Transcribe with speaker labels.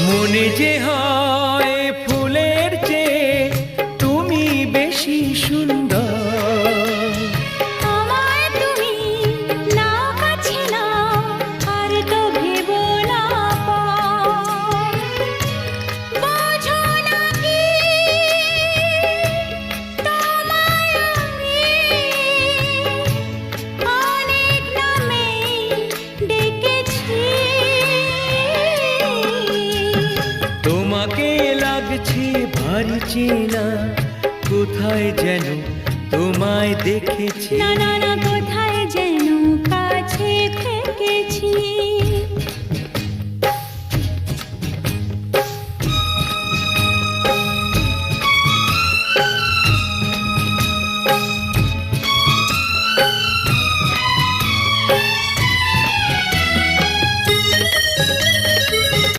Speaker 1: মনে যে হয় ফুলের চেয়ে তুমি বেশি সুন্দর।
Speaker 2: আমায় তুমি না কাছে না আর তো ভেবো না পর। বোঝো না কি তোমায় আমি অনেক নামে ডেকেছি।
Speaker 1: তোমাকে লাগছে ভারী চেনা, কোথায় যেন তোমায় দেখেছি।
Speaker 2: না না না, কোথায় যেন কাছে থেকেছি।